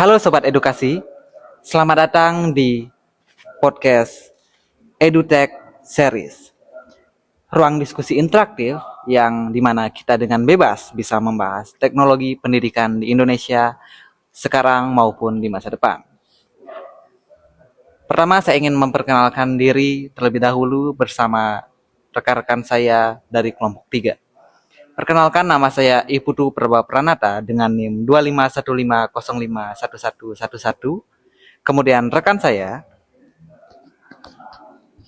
Halo Sobat Edukasi, selamat datang di podcast EduTech Series. Ruang diskusi interaktif yang dimana kita dengan bebas bisa membahas teknologi pendidikan di Indonesia sekarang maupun di masa depan. Pertama saya ingin memperkenalkan diri terlebih dahulu bersama rekan-rekan saya dari kelompok 3. Perkenalkan, nama saya Iputu Praba Pranata dengan NIM 2515051111. Kemudian rekan saya,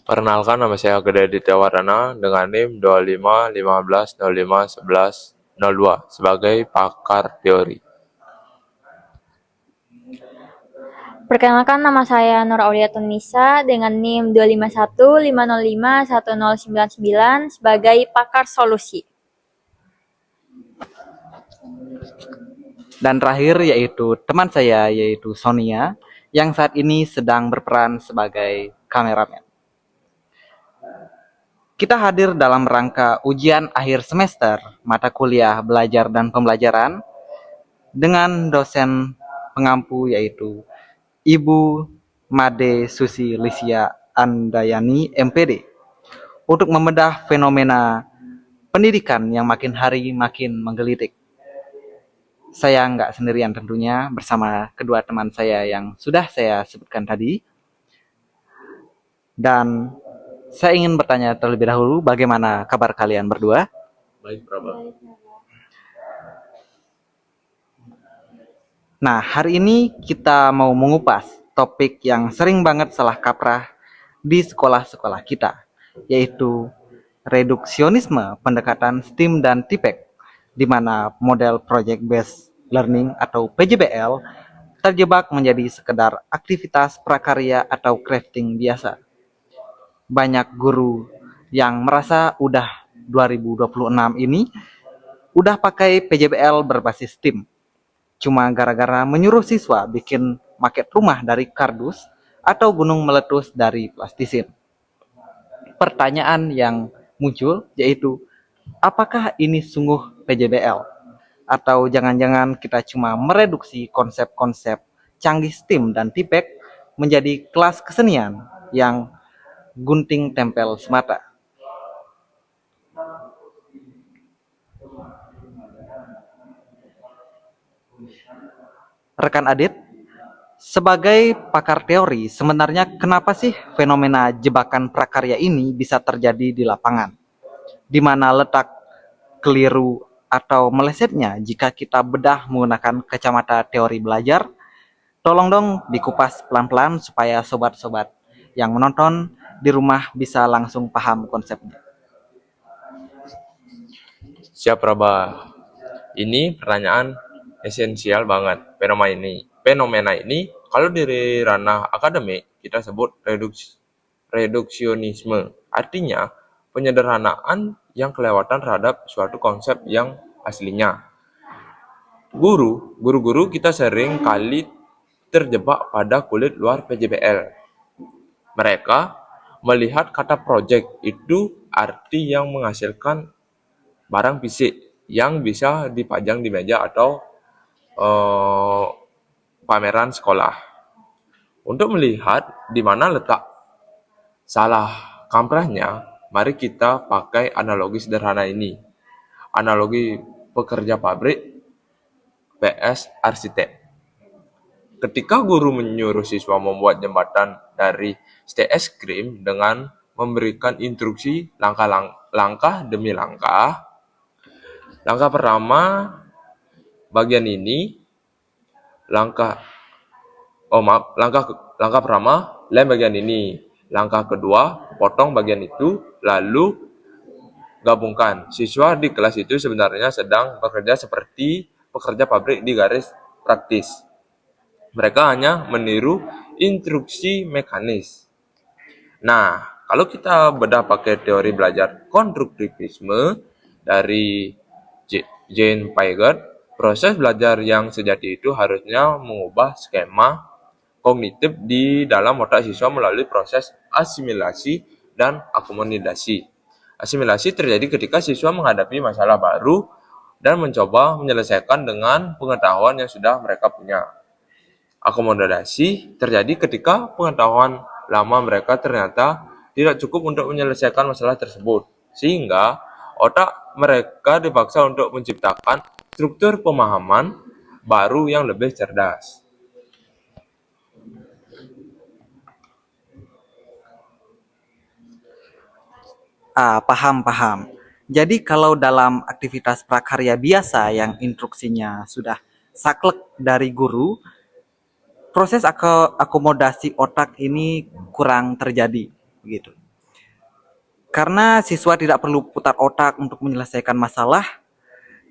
Perkenalkan, nama saya Gede Aditya Wardana dengan NIM 2515051102 sebagai pakar teori. Perkenalkan, nama saya Nur Aulia Tunisa dengan NIM 251505199 sebagai pakar solusi. dan terakhir yaitu teman saya yaitu Sonia yang saat ini sedang berperan sebagai kameramen. Kita hadir dalam rangka ujian akhir semester mata kuliah belajar dan pembelajaran dengan dosen pengampu yaitu Ibu Made Susi Lisia Andayani MPD untuk membedah fenomena pendidikan yang makin hari makin menggelitik. Saya nggak sendirian tentunya, bersama kedua teman saya yang sudah saya sebutkan tadi. Dan saya ingin bertanya terlebih dahulu, bagaimana kabar kalian berdua? Baik, Praba. Nah, hari ini kita mau mengupas topik yang sering banget salah kaprah di sekolah-sekolah kita, yaitu reduksionisme pendekatan STEAM dan TIPEK, di mana model Project Based Learning atau PJBL terjebak menjadi sekedar aktivitas prakarya atau crafting biasa. Banyak guru yang merasa udah 2026 ini udah pakai PJBL berbasis STEAM, cuma gara-gara menyuruh siswa bikin maket rumah dari kardus atau gunung meletus dari plastisin. Pertanyaan yang muncul yaitu, apakah ini sungguh PJBL? Atau jangan-jangan kita cuma mereduksi konsep-konsep canggih STEAM dan TIPEK menjadi kelas kesenian yang gunting tempel semata? Rekan Adit, sebagai pakar teori, sebenarnya kenapa sih fenomena jebakan prakarya ini bisa terjadi di lapangan? Di mana letak keliru atau melesetnya jika kita bedah menggunakan kacamata teori belajar? Tolong dong dikupas pelan-pelan supaya sobat-sobat yang menonton di rumah bisa langsung paham konsepnya. Siap, Praba. Ini pertanyaan esensial banget. Fenomena ini kalau di ranah akademik kita sebut reduksionisme. Artinya penyederhanaan yang kelewatan terhadap suatu konsep yang aslinya. Guru-guru kita sering kali terjebak pada kulit luar PJBL. Mereka melihat kata project itu arti yang menghasilkan barang fisik yang bisa dipajang di meja atau pameran sekolah. Untuk melihat di mana letak salah kaprahnya, mari kita pakai analogi sederhana ini. Analogi pekerja pabrik PS arsitek. Ketika guru menyuruh siswa membuat jembatan dari stek es krim dengan memberikan instruksi langkah demi langkah. Langkah pertama bagian ini, langkah pertama lem bagian ini. Langkah kedua, potong bagian itu, lalu gabungkan. Siswa di kelas itu sebenarnya sedang bekerja seperti pekerja pabrik di garis praktis. Mereka hanya meniru instruksi mekanis. Nah, kalau kita bedah pakai teori belajar konstruktivisme dari Jane Piaget, proses belajar yang sejati itu harusnya mengubah skema kognitif di dalam otak siswa melalui proses asimilasi dan akomodasi. Asimilasi terjadi ketika siswa menghadapi masalah baru dan mencoba menyelesaikan dengan pengetahuan yang sudah mereka punya. Akomodasi terjadi ketika pengetahuan lama mereka ternyata tidak cukup untuk menyelesaikan masalah tersebut, sehingga otak mereka dipaksa untuk menciptakan struktur pemahaman baru yang lebih cerdas. Paham. Jadi kalau dalam aktivitas prakarya biasa yang instruksinya sudah saklek dari guru, proses akomodasi otak ini kurang terjadi, begitu. Karena siswa tidak perlu putar otak untuk menyelesaikan masalah,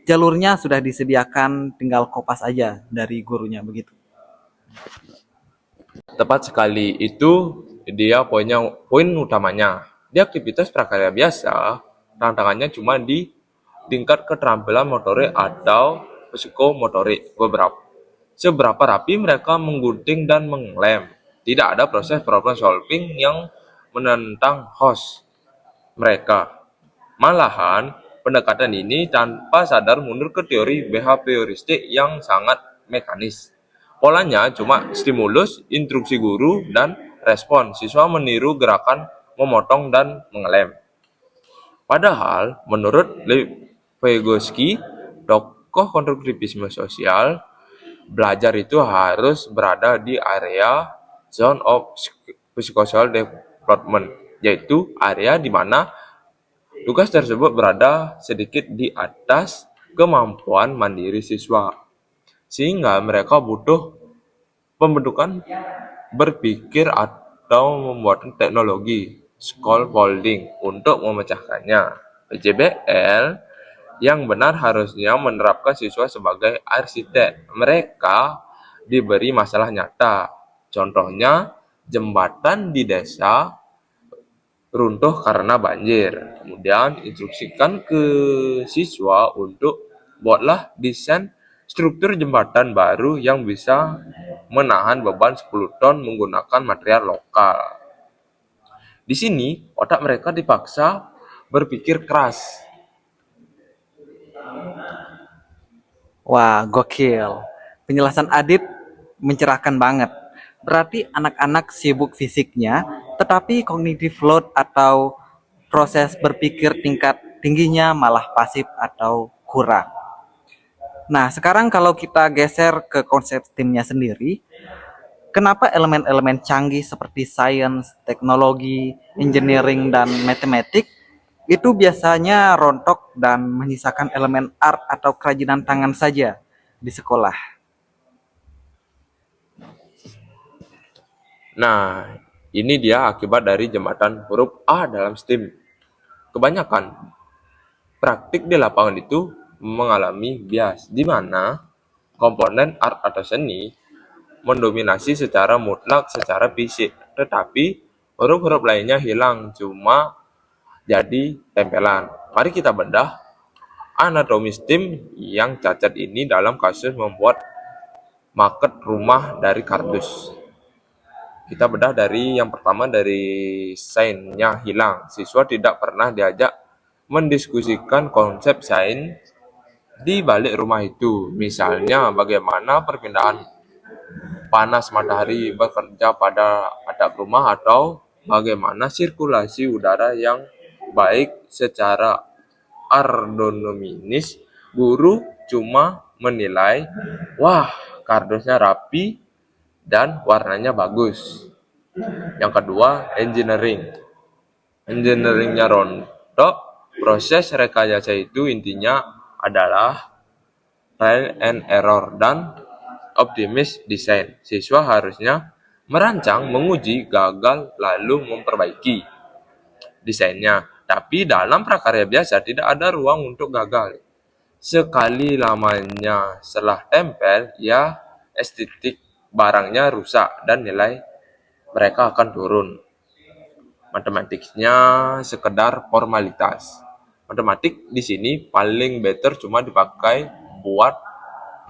jalurnya sudah disediakan, tinggal kopas aja dari gurunya, begitu. Tepat sekali, itu dia poin utamanya. Di aktivitas prakarya biasa, tantangannya cuma di tingkat keterampilan motorik atau psikomotorik seberapa rapi mereka menggunting dan mengelem. Tidak ada proses problem solving yang menentang host mereka. Malahan, pendekatan ini tanpa sadar mundur ke teori behavioristik yang sangat mekanis. Polanya cuma stimulus, instruksi guru, dan respon. Siswa meniru gerakan memotong dan mengelem. Padahal, menurut Vygotsky, tokoh konstruktivisme sosial, belajar itu harus berada di area zone of psychosocial development, yaitu area di mana tugas tersebut berada sedikit di atas kemampuan mandiri siswa, sehingga mereka butuh pembentukan berpikir atau membuat teknologi scaffolding untuk memecahkannya. PJBL yang benar harusnya menerapkan siswa sebagai arsitek. Mereka diberi masalah nyata. Contohnya, jembatan di desa runtuh karena banjir. Kemudian instruksikan ke siswa untuk buatlah desain struktur jembatan baru yang bisa menahan beban 10 ton menggunakan material lokal. Di sini, otak mereka dipaksa berpikir keras. Wah, gokil. Penjelasan Adit mencerahkan banget. Berarti anak-anak sibuk fisiknya, tetapi kognitif load atau proses berpikir tingkat tingginya malah pasif atau kurang. Nah, sekarang kalau kita geser ke konsep timnya sendiri, kenapa elemen-elemen canggih seperti sains, teknologi, engineering, dan matematik itu biasanya rontok dan menyisakan elemen art atau kerajinan tangan saja di sekolah? Nah, ini dia akibat dari jembatan huruf A dalam STEM. Kebanyakan praktik di lapangan itu mengalami bias, di mana komponen art atau seni mendominasi secara mutlak secara fisik, tetapi huruf-huruf lainnya hilang, cuma jadi tempelan. Mari kita bedah anatomi STEM yang cacat ini dalam kasus membuat maket rumah dari kardus. Kita bedah dari yang pertama, dari sainnya hilang. Siswa tidak pernah diajak mendiskusikan konsep sains di balik rumah itu. Misalnya bagaimana perpindahan panas matahari bekerja pada atap rumah, atau bagaimana sirkulasi udara yang baik secara ergonomis. Guru cuma menilai, wah, kardusnya rapi dan warnanya bagus. Yang kedua, engineering. Engineeringnya rontok. Proses rekayasa itu intinya adalah trial and error dan optimis design. Siswa harusnya merancang, menguji, gagal, lalu memperbaiki desainnya. Tapi dalam prakarya biasa tidak ada ruang untuk gagal. Sekali lamanya setelah tempel, ya estetik barangnya rusak dan nilai mereka akan turun. Matematiknya sekedar formalitas. Matematik di sini paling better cuma dipakai buat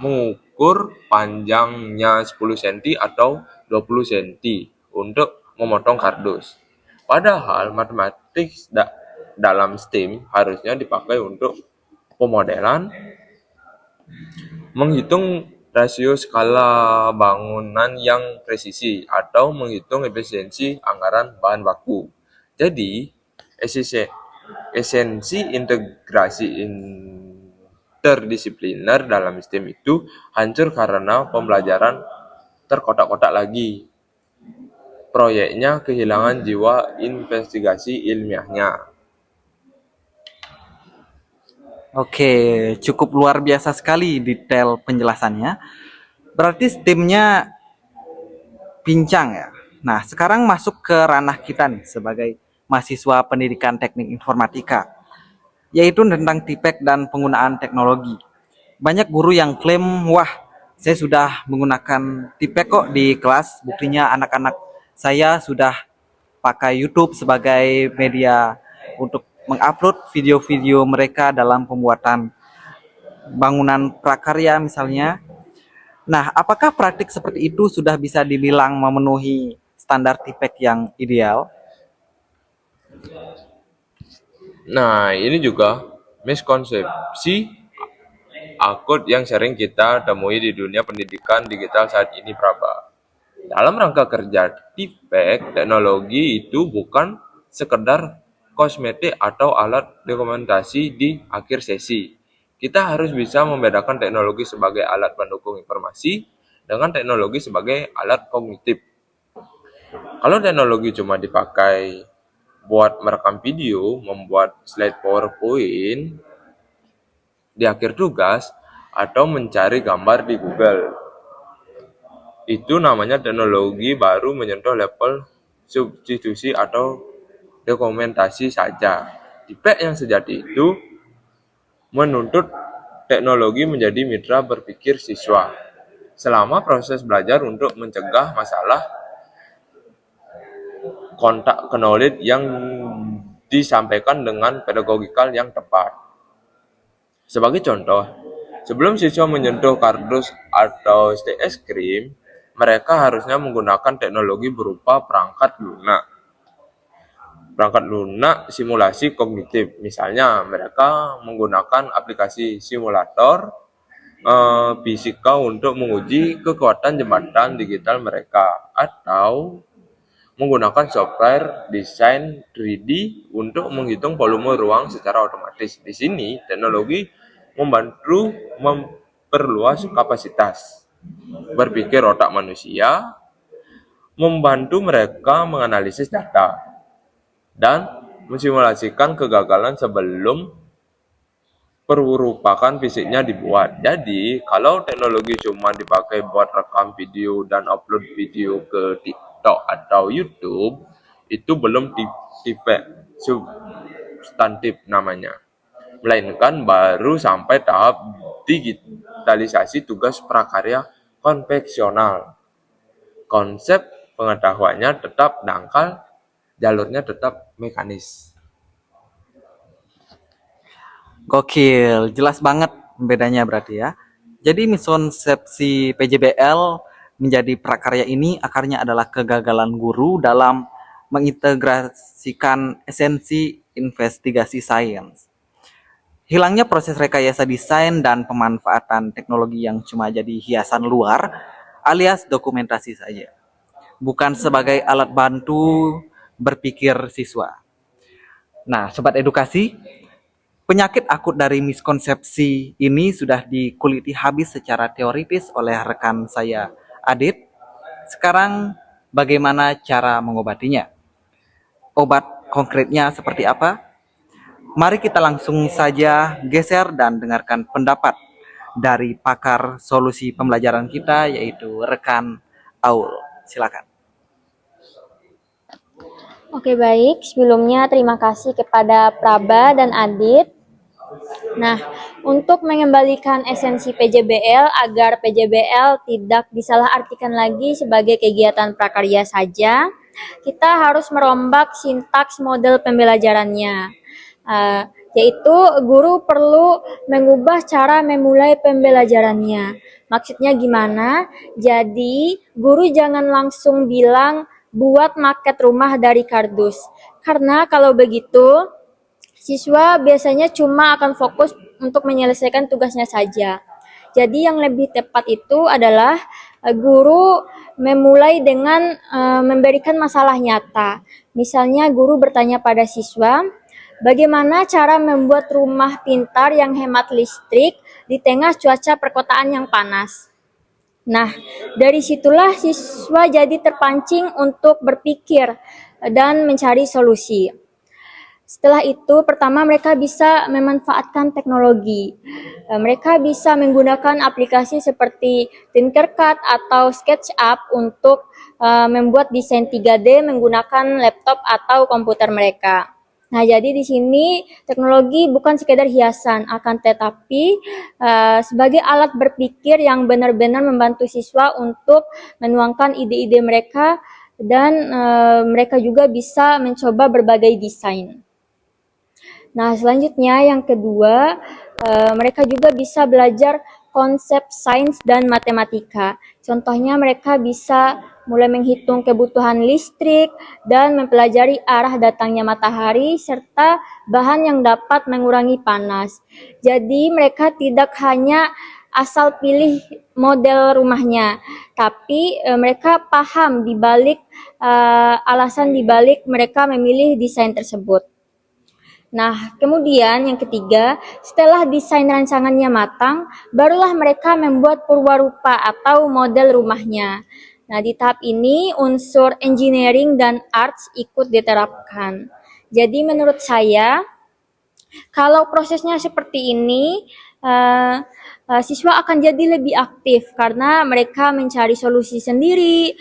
mengukur panjangnya 10 cm atau 20 cm untuk memotong kardus. Padahal matematik dalam STEM harusnya dipakai untuk pemodelan, menghitung rasio skala bangunan yang presisi, atau menghitung efisiensi anggaran bahan baku. Jadi, esensi integrasi interdisipliner dalam STEM itu hancur karena pembelajaran terkotak-kotak lagi. Proyeknya kehilangan jiwa investigasi ilmiahnya. Oke, cukup luar biasa sekali detail penjelasannya. Berarti STEM-nya pincang ya. Nah, sekarang masuk ke ranah kita nih sebagai mahasiswa pendidikan teknik informatika, yaitu tentang TIPEK dan penggunaan teknologi. Banyak guru yang klaim, wah, saya sudah menggunakan TIPEK kok di kelas, buktinya anak-anak saya sudah pakai YouTube sebagai media untuk mengupload video-video mereka dalam pembuatan bangunan prakarya misalnya. Nah, apakah praktik seperti itu sudah bisa dibilang memenuhi standar TIPEK yang ideal? Nah, ini juga miskonsepsi akut yang sering kita temui di dunia pendidikan digital saat ini, Praba. Dalam rangka kerja TIPEK, teknologi itu bukan sekedar kosmetik atau alat dokumentasi di akhir sesi. Kita harus bisa membedakan teknologi sebagai alat pendukung informasi dengan teknologi sebagai alat kognitif. Kalau teknologi cuma dipakai buat merekam video, membuat slide PowerPoint di akhir tugas, atau mencari gambar di Google, itu namanya teknologi baru menyentuh level substitusi atau dokumentasi saja. TIPEK yang sejati itu menuntut teknologi menjadi mitra berpikir siswa selama proses belajar untuk mencegah masalah kontak knowledge yang disampaikan dengan pedagogikal yang tepat. Sebagai contoh, sebelum siswa menyentuh kardus atau stek es krim, mereka harusnya menggunakan teknologi berupa perangkat lunak simulasi kognitif. Misalnya, mereka menggunakan aplikasi simulator fisika untuk menguji kekuatan jembatan digital mereka, atau menggunakan software desain 3D untuk menghitung volume ruang secara otomatis. Di sini, teknologi membantu memperluas kapasitas berpikir otak manusia, membantu mereka menganalisis data, dan mensimulasikan kegagalan sebelum perumpakan fisiknya dibuat. Jadi, kalau teknologi cuma dipakai buat rekam video dan upload video ke TikTok atau YouTube, itu belum TIPEK substantif namanya. Melainkan baru sampai tahap digitalisasi tugas prakarya konvensional. Konsep pengetahuannya tetap dangkal, jalurnya tetap mekanis. Gokil, jelas banget bedanya berarti ya. Jadi miskonsepsi PJBL menjadi prakarya ini akarnya adalah kegagalan guru dalam mengintegrasikan esensi investigasi sains. Hilangnya proses rekayasa desain dan pemanfaatan teknologi yang cuma jadi hiasan luar alias dokumentasi saja. Bukan sebagai alat bantu berpikir siswa. Nah, Sobat Edukasi, penyakit akut dari miskonsepsi ini sudah dikuliti habis secara teoritis oleh rekan saya, Adit. Sekarang, bagaimana cara mengobatinya? Obat konkretnya seperti apa? Mari kita langsung saja geser dan dengarkan pendapat dari pakar solusi pembelajaran kita, yaitu rekan Aul. Silakan. Oke, baik. Sebelumnya terima kasih kepada Praba dan Adit. Nah, untuk mengembalikan esensi PJBL agar PJBL tidak disalahartikan lagi sebagai kegiatan prakarya saja, kita harus merombak sintaks model pembelajarannya. Yaitu guru perlu mengubah cara memulai pembelajarannya. Maksudnya gimana? Jadi, guru jangan langsung bilang buat maket rumah dari kardus. Karena kalau begitu, siswa biasanya cuma akan fokus untuk menyelesaikan tugasnya saja. Jadi yang lebih tepat itu adalah guru memulai dengan memberikan masalah nyata. Misalnya guru bertanya pada siswa, bagaimana cara membuat rumah pintar yang hemat listrik di tengah cuaca perkotaan yang panas? Nah, dari situlah siswa jadi terpancing untuk berpikir dan mencari solusi. Setelah itu, pertama mereka bisa memanfaatkan teknologi. Mereka bisa menggunakan aplikasi seperti Tinkercad atau SketchUp untuk membuat desain 3D menggunakan laptop atau komputer mereka. Nah, jadi di sini teknologi bukan sekedar hiasan, akan tetapi sebagai alat berpikir yang benar-benar membantu siswa untuk menuangkan ide-ide mereka dan mereka juga bisa mencoba berbagai desain. Nah, selanjutnya yang kedua, mereka juga bisa belajar konsep sains dan matematika. Contohnya mereka bisa mulai menghitung kebutuhan listrik dan mempelajari arah datangnya matahari serta bahan yang dapat mengurangi panas. Jadi mereka tidak hanya asal pilih model rumahnya, tapi mereka paham di balik alasan di balik mereka memilih desain tersebut. Nah, kemudian yang ketiga, setelah desain rancangannya matang, barulah mereka membuat purwarupa atau model rumahnya. Nah, di tahap ini unsur engineering dan arts ikut diterapkan. Jadi menurut saya, kalau prosesnya seperti ini, siswa akan jadi lebih aktif karena mereka mencari solusi sendiri,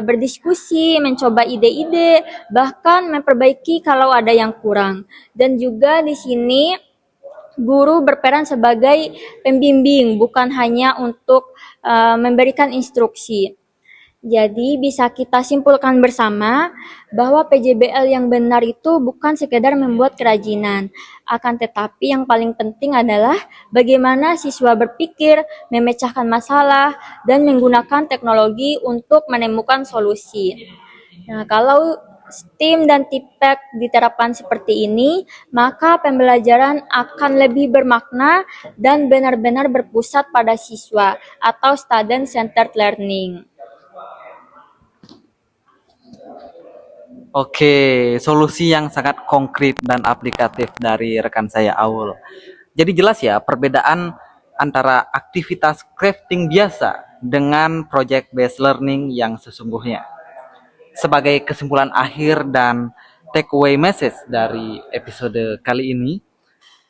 berdiskusi, mencoba ide-ide, bahkan memperbaiki kalau ada yang kurang. Dan juga di sini guru berperan sebagai pembimbing, bukan hanya untuk memberikan instruksi. Jadi bisa kita simpulkan bersama bahwa PJBL yang benar itu bukan sekedar membuat kerajinan, akan tetapi yang paling penting adalah bagaimana siswa berpikir, memecahkan masalah, dan menggunakan teknologi untuk menemukan solusi. Nah, kalau STEAM dan TIPEK diterapkan seperti ini, maka pembelajaran akan lebih bermakna dan benar-benar berpusat pada siswa atau student-centered learning. Oke, solusi yang sangat konkret dan aplikatif dari rekan saya Aul. Jadi jelas ya perbedaan antara aktivitas crafting biasa dengan project based learning yang sesungguhnya. Sebagai kesimpulan akhir dan takeaway message dari episode kali ini,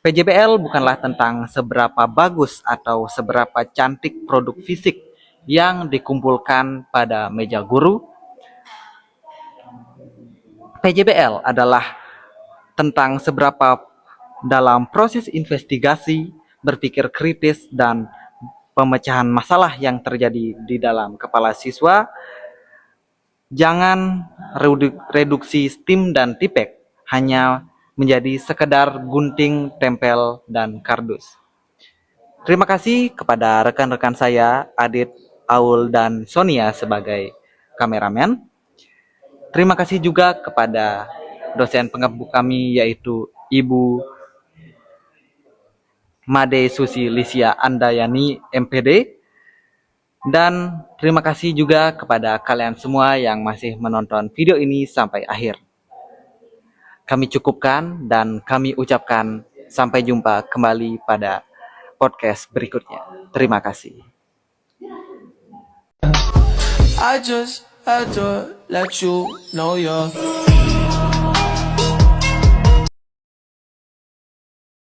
PJBL bukanlah tentang seberapa bagus atau seberapa cantik produk fisik yang dikumpulkan pada meja guru. PJBL adalah tentang seberapa dalam proses investigasi, berpikir kritis, dan pemecahan masalah yang terjadi di dalam kepala siswa. Jangan reduksi STEAM dan TIPEK hanya menjadi sekedar gunting, tempel, dan kardus. Terima kasih kepada rekan-rekan saya, Adit, Aul, dan Sonia sebagai kameramen. Terima kasih juga kepada dosen pengembu kami yaitu Ibu Made Susi Lisia Andayani MPD. Dan terima kasih juga kepada kalian semua yang masih menonton video ini sampai akhir. Kami cukupkan dan kami ucapkan sampai jumpa kembali pada podcast berikutnya. Terima kasih. I just had to let you know you're